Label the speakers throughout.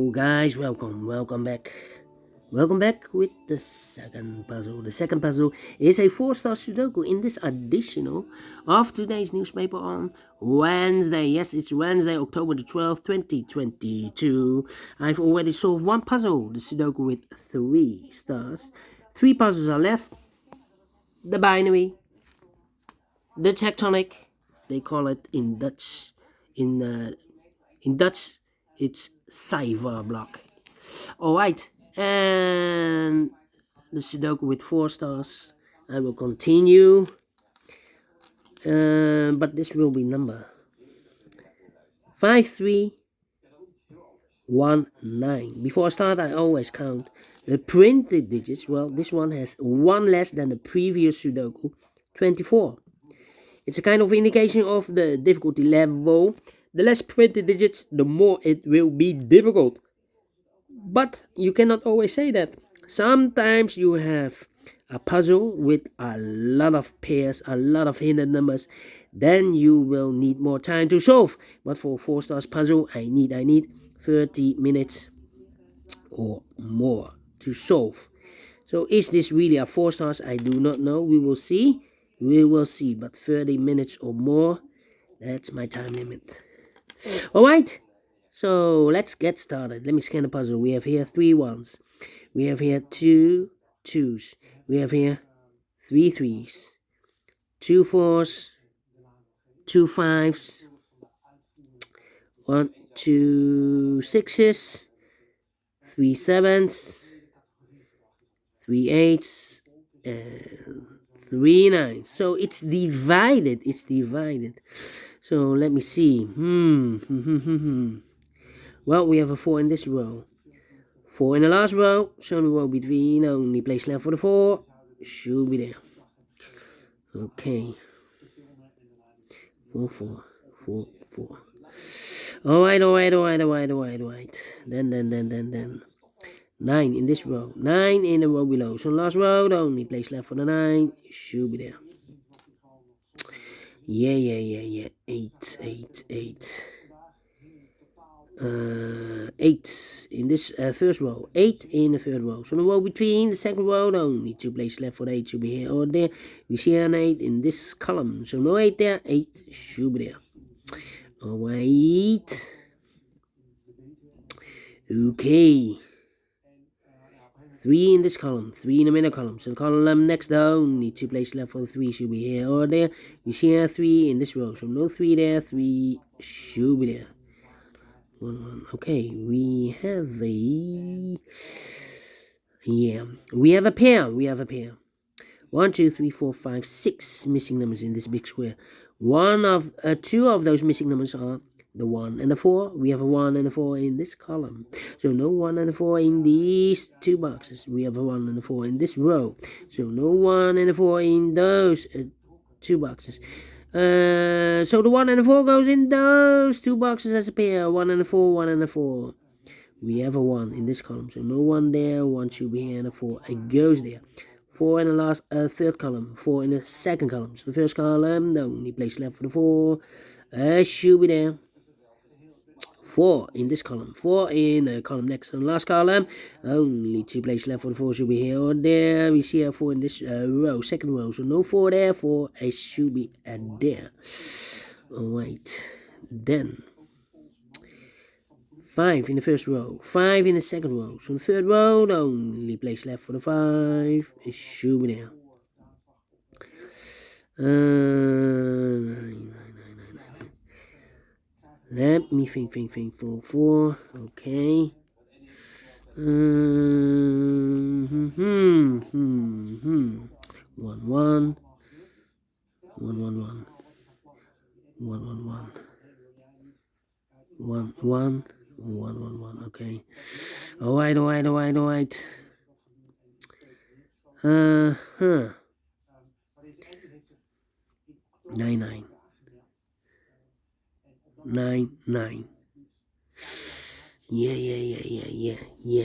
Speaker 1: Hello guys, welcome back. Welcome back with the second puzzle. The second puzzle is a 4-star Sudoku in this additional of today's newspaper on Wednesday. Yes, it's Wednesday, October the 12th, 2022. I've already solved one puzzle, the Sudoku with 3 stars. 3 puzzles are left. The binary, the tectonic, they call it in Dutch. In Dutch, it's cijferblok. Alright, and the Sudoku with 4 stars. I will continue, but this will be number 5319. Before I start, I always count the printed digits. Well, this one has 1 less than the previous Sudoku, 24. It's a kind of indication of the difficulty level. The less printed digits, the more it will be difficult. But you cannot always say that. Sometimes you have a puzzle with a lot of pairs, a lot of hidden numbers. Then you will need more time to solve. But for a 4 stars puzzle, I need 30 minutes or more to solve. So is this really a 4 stars? I do not know. We will see. But 30 minutes or more, that's my time limit. Alright. So let's get started. Let me scan the puzzle. We have here 3 1s. We have here 2 2s. We have here 3 3s. 2 4s. 2 5s. 1 2 6s. 3 7s. 3 8s. And 3 9s. So it's divided. So let me see. Well, we have a 4 in this row. 4 in the last row. So the row between, only place left for the 4. Should be there. Okay. 4 4 4 4. Alright. Then. 9 in this row. 9 in the row below. So last row, the only place left for the 9. Should be there. Yeah. 8. 8 in this first row, 8 in the third row. So the row between the second row, the only 2 places left for the 8 should be here or there. We see an 8 in this column, so no 8 there, 8 should be there. Alright. Okay. 3 in this column, 3 in the middle column. So the column next down, only 2 places left for the 3 should be here or there. We see a 3 in this row, so no 3 there, 3 should be there. 1 Okay, we have a pair. 1 2 3 4 5 6 missing numbers in this big square. 2 of those missing numbers are the 1 and the 4. We have a 1 and a 4 in this column, so no 1 and a 4 in these 2 boxes. We have a 1 and a 4 in this row, so no 1 and a 4 in those 2 boxes. So the 1 and the 4 goes in those 2 boxes as a pair. 1 and a 4, 1 and a 4. We have a 1 in this column, so no 1 there. 1 should be here, and a 4 it goes there. 4 in the last third column, 4 in the second column. So the first column, the only place left for the 4 should be there. 4 in this column, 4 in the column next to the last column. Only 2 places left for the 4 should be here or there. We see a 4 in this row, second row, so no 4 there. 4 it should be there. Alright, then 5 in the first row, 5 in the second row. So the third row, the only place left for the 5 it should be there. 9. Let me think. 4. Okay. 1 1 1 1 1 1 1 1 1. Okay. Alright. 9 9 9. Yeah.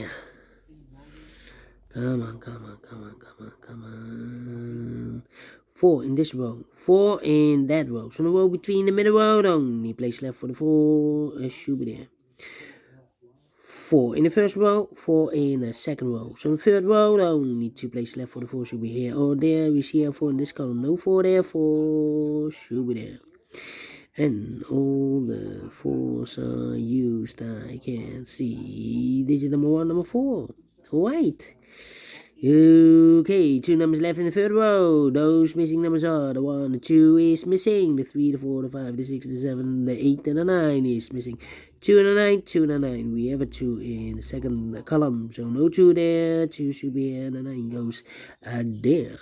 Speaker 1: Come on. 4 in this row, 4 in that row. So the row between the middle row, the only place left for the 4 should be there. 4 in the first row, 4 in the second row. So the third row, only 2 places left for the 4 should be here or there. We see a 4 in this column, no 4 there, 4 should be there. And all the 4s are used. I can see digit number 1, number 4. Alright. Okay, 2 numbers left in the third row. Those missing numbers are the 1, the 2 is missing, the 3, the 4, the 5, the 6, the 7, the 8, and the 9 is missing. 2 and a 9, 2 and a 9. We have a 2 in the second column, so no 2 there. 2 should be here, and the 9 goes there.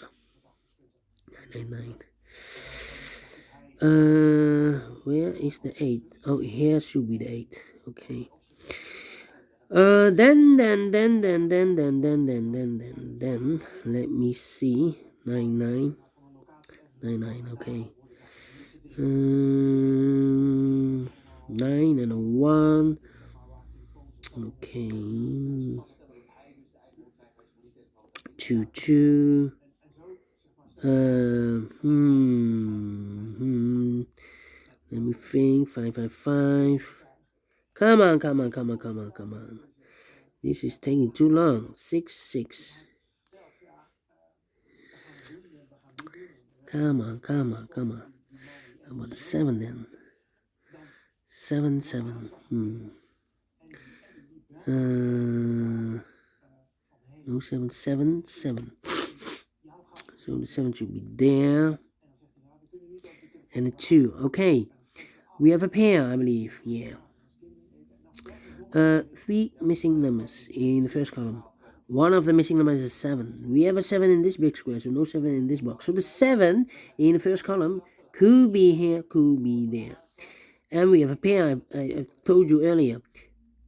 Speaker 1: 9, 9, 9. Where is the 8? Oh, here should be the 8. Okay. Then, let me see. 9, 9. 9, 9, okay. 9 and a 1. Okay. 2, 2. Let me think. 5, 5, 5. Come on. This is taking too long. 6, 6. Come on. How about the 7 then? 7, 7. No 7, 7, 7. So the 7 should be there. And a 2. Okay. We have a pair, I believe. Yeah. 3 missing numbers in the first column. One of the missing numbers is 7. We have a 7 in this big square, so no 7 in this box. So the 7 in the first column could be here, could be there. And we have a pair, I told you earlier.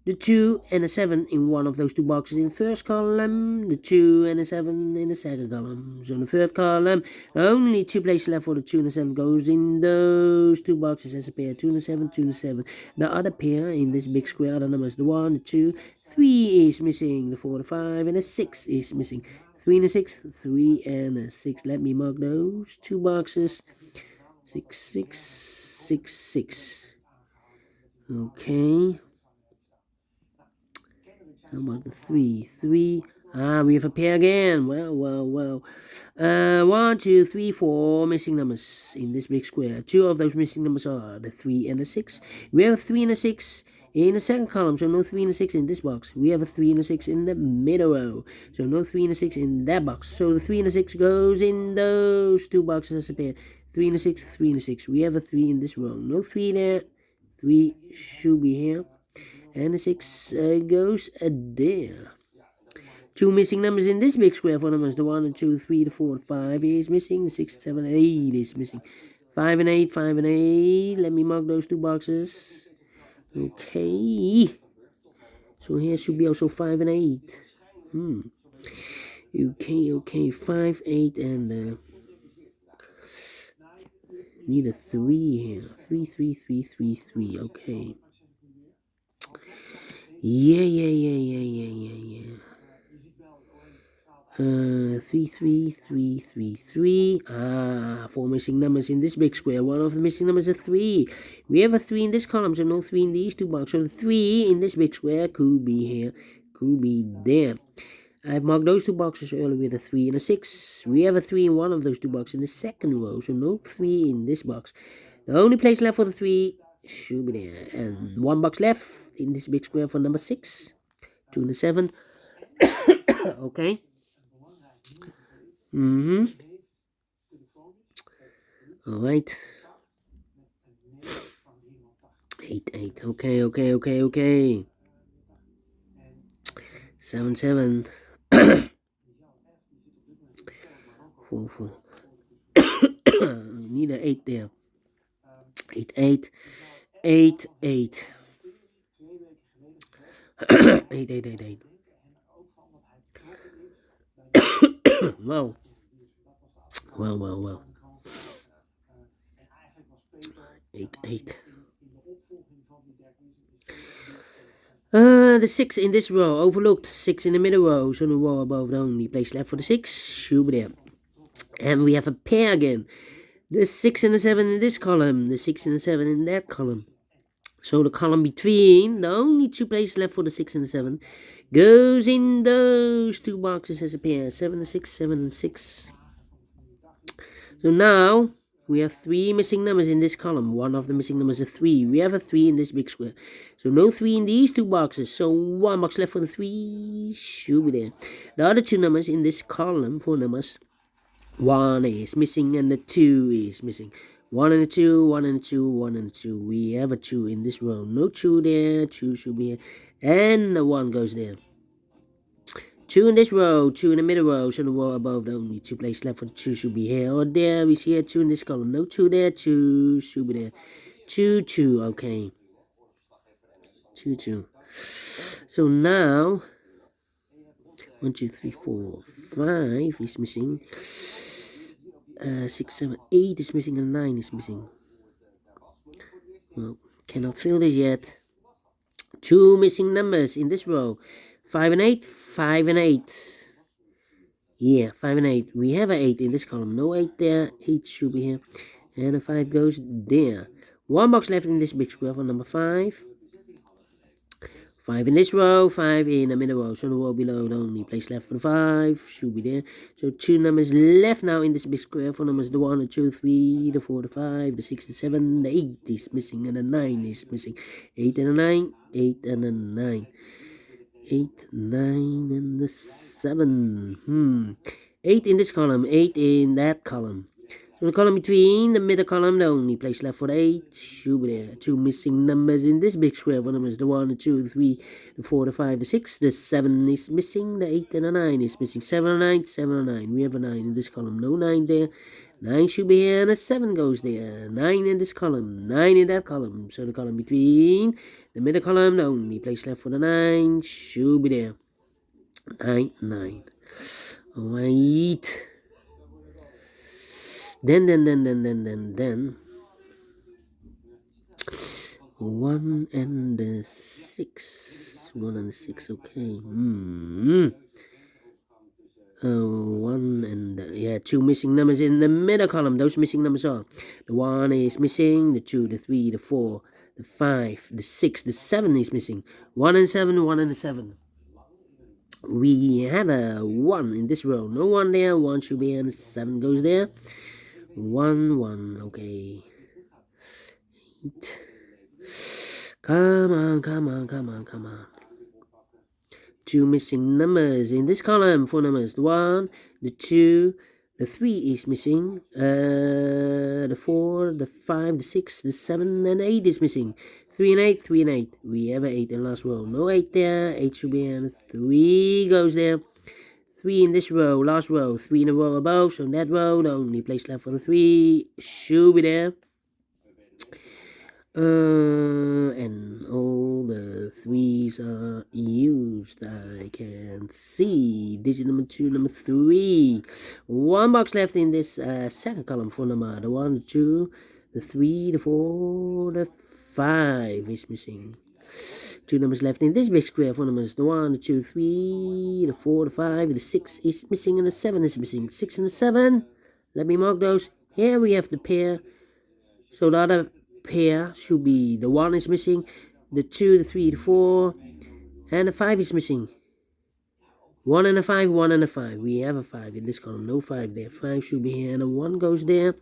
Speaker 1: The 2 and a 7 in one of those two boxes in the first column, the 2 and a 7 in the second column. So in the third column, only 2 places left for the 2 and the 7 goes in those two boxes as a pair, 2 and a 7, 2 and a 7. The other pair in this big square, the numbers, the 1, the 2, 3 is missing, the 4, the 5, and the 6 is missing. 3 and a 6, 3 and a 6. Let me mark those two boxes. 6, 6, 6, 6. Okay. How about the 3? 3. We have a pair again. Well. 1, 2, 3, 4 missing numbers in this big square. 2 of those missing numbers are the 3 and the 6. We have a 3 and a 6 in the second column, so no 3 and a 6 in this box. We have a 3 and a 6 in the middle row, so no 3 and a 6 in that box. So the 3 and a 6 goes in those two boxes as a pair. 3 and a 6, 3 and a 6. We have a 3 in this row. No 3 there. 3 should be here. And the 6 goes there. 2 missing numbers in this big square for numbers. The 1, the 2, 3, the 4, the 5 is missing. The 6, 7, 8 is missing. 5 and 8, 5 and 8. Let me mark those two boxes. Okay. So here should be also 5 and 8. Okay. 5, 8, and need a 3 here. 3, 3, 3, 3, 3. Okay. Yeah. 3, 3, 3, 3, 3. 4 missing numbers in this big square. One of the missing numbers is 3. We have a 3 in this column, so no 3 in these two boxes. So the 3 in this big square could be here, could be there. I've marked those two boxes earlier with a 3 and a 6. We have a 3 in one of those two boxes in the second row, so no 3 in this box. The only place left for the 3 should be there. And 1 box left in this big square for number 6. 2 and a 7. Okay. Alright. 8, 8. Okay. 7, 7. 4, 4. Need an 8 there. 8, 8. 8, 8. 8, 8, 8, 8. Well. 8, 8. The 6 in this row, overlooked. 6 in the middle row, so the row above the only place left for the 6 should be there. And we have a pair again. The 6 and the 7 in this column, the 6 and the 7 in that column. So the column between, the only two places left for the 6 and the 7, goes in those two boxes as a pair, 7 and 6, 7 and 6. So now we have 3 missing numbers in this column. One of the missing numbers is a 3. We have a 3 in this big square. So no 3 in these two boxes. So one box left for the 3 should be there. The other two numbers in this column, 4 numbers, 1 is missing and the 2 is missing. 1 and a 2, 1 and a 2, 1 and a 2. We have a 2 in this row. No 2 there, 2 should be here. And the 1 goes there. 2 in this row, 2 in the middle row, so the row above, the only 2 places left for the 2 should be here or there. We see here 2 in this column. No 2 there, 2 should be there. 2, 2, okay. 2, 2. So now, 1, 2, 3, 4, 5 is missing. 6, 7, 8 is missing and 9 is missing. Well, cannot fill this yet. 2 missing numbers in this row. 5 and 8, 5 and 8. Yeah, 5 and 8. We have an 8 in this column. No 8 there. 8 should be here. And a 5 goes there. One box left in this big square for number 5. 5 in this row, 5 in the middle row. So the row below, the only place left for the 5 should be there. So 2 numbers left now in this big square for numbers the 1, the 2, 3, the 4, the 5, the 6, the 7, the 8 is missing, and the 9 is missing. 8 and a 9, 8 and a 9. 8, 9, and the 7. 8 in this column, 8 in that column. So the column between, the middle column, the only place left for the 8 should be there. 2 missing numbers in this big square. One numbers the 1, the 2, the 3, the 4, the 5, the 6, the 7 is missing, the 8 and the 9 is missing. 7 and 9, 7 and 9. We have a 9 in this column, no 9 there. 9 should be here, and a 7 goes there. 9 in this column, 9 in that column. So the column between, the middle column, the only place left for the 9 should be there. 9, 9. Alright. Then 1 and the 6. 1 and 6, okay. 1 and 2 missing numbers in the middle column. Those missing numbers are the 1 is missing, the 2, the 3, the 4, the 5, the 6, the 7 is missing. 1 and 7, 1 and 7. We have a 1 in this row. No 1 there. 1 should be and 7 goes there. 1, 1, okay. 8. Come on. 2 missing numbers in this column. 4 numbers. The 1, the 2, the 3 is missing. The 4, the 5, the 6, the 7, and 8 is missing. 3 and 8, 3 and 8. We have an 8 in the last row. No 8 there. 8 should be and 3 goes there. 3 in this row, last row, 3 in a row above, so in that row, the only place left for the 3 should be there. And all the 3s are used. I can see digit number 2, number 3. One box left in this second column for number the 1, the 2, the 3, the 4, the 5 is missing. 2 numbers left in this big square. 4 numbers, the 1, the 2, 3, the 4, the 5, the 6 is missing, and the 7 is missing. 6 and the 7, let me mark those. Here we have the pair. So the other pair should be the 1 is missing, the 2, the 3, the 4, and the 5 is missing. 1 and a 5, 1 and a 5. We have a 5 in this column, no 5 there. 5 should be here, and a 1 goes there.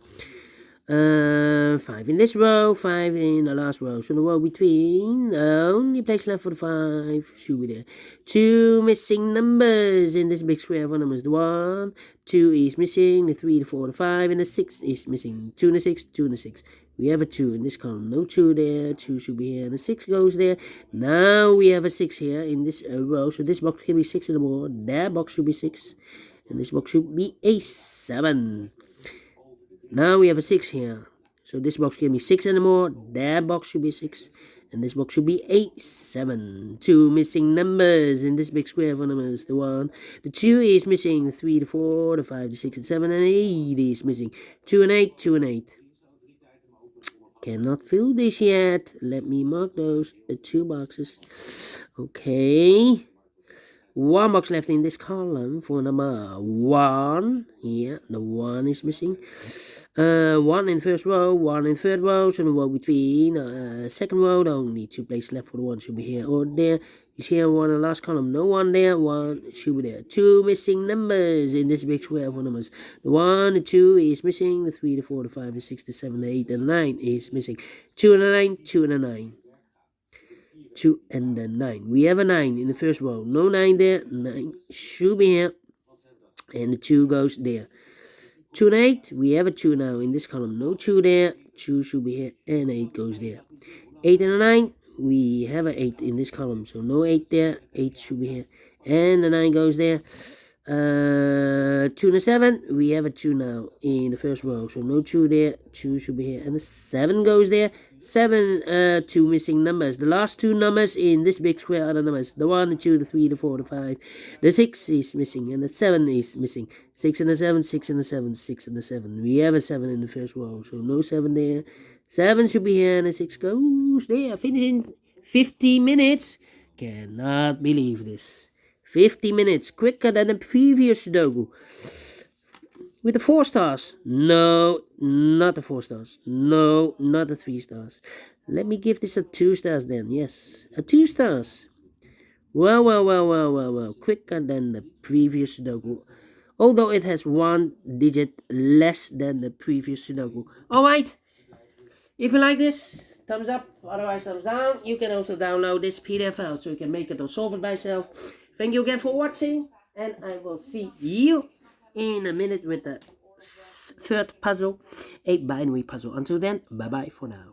Speaker 1: 5 in this row, 5 in the last row. So the row between, the only place left for the 5 should be there. 2 missing numbers in this big square. One number is the 1, 2 is missing, the 3, the 4, the 5, and the 6 is missing. 2 and the 6, 2 and the 6. We have a 2 in this column, no 2 there, 2 should be here, and the 6 goes there. Now we have a 6 here in this row, so this box can be 6 and more. That box should be 6, and this box should be a 7. Now we have a 6 here. So this box can be 6 and more. That box should be 6. And this box should be a 7. 2 missing numbers in this big square. One number is the 1. The 2 is missing. The 3, the 4, the 5, the 6, and 7, and 8 is missing. 2 and 8, 2 and 8. Cannot fill this yet. Let me mark those 2 boxes. Okay. One box left in this column for number 1. Yeah, the 1 is missing. 1 in first row, 1 in third row, so the row between second row, the only 2 places left for the 1 should be here or there. Is here 1 in the last column, no 1 there, 1 should be there. 2 missing numbers in this big square for numbers. The 1, the 2 is missing, the 3, the 4, the 5, the 6, the 7, the 8, and the 9 is missing. 2 and the 9, 2 and the 9. 2 and the 9. We have a 9 in the first row. No 9 there. 9 should be here. And the 2 goes there. 2 and 8. We have a 2 now in this column. No 2 there. 2 should be here. And 8 goes there. 8 and a 9. We have an 8 in this column. So no 8 there. 8 should be here. And the 9 goes there. 2 and a 7. We have a 2 now in the first row. So no 2 there. 2 should be here. And the 7 goes there. 7, 2 missing numbers. The last 2 numbers in this big square are the numbers. The 1, the 2, the 3, the 4, the 5. The 6 is missing. And the 7 is missing. 6 and the 7, 6 and the 7, 6 and the 7. We have a 7 in the first row. So no 7 there. 7 should be here. And the 6 goes there. Finishing 50 minutes. Cannot believe this. 50 minutes. Quicker than the previous Sudoku. With the 4 stars. No, not the 4 stars. No, not the 3 stars. Let me give this a 2 stars then. Yes, a 2 stars. Well. Quicker than the previous Sudoku. Although it has 1 digit less than the previous Sudoku. Alright. If you like this, thumbs up. Otherwise, thumbs down. You can also download this PDF file so you can make it or solve it by yourself. Thank you again for watching. And I will see you in a minute with the 3rd puzzle, a binary puzzle. Until then, bye bye for now.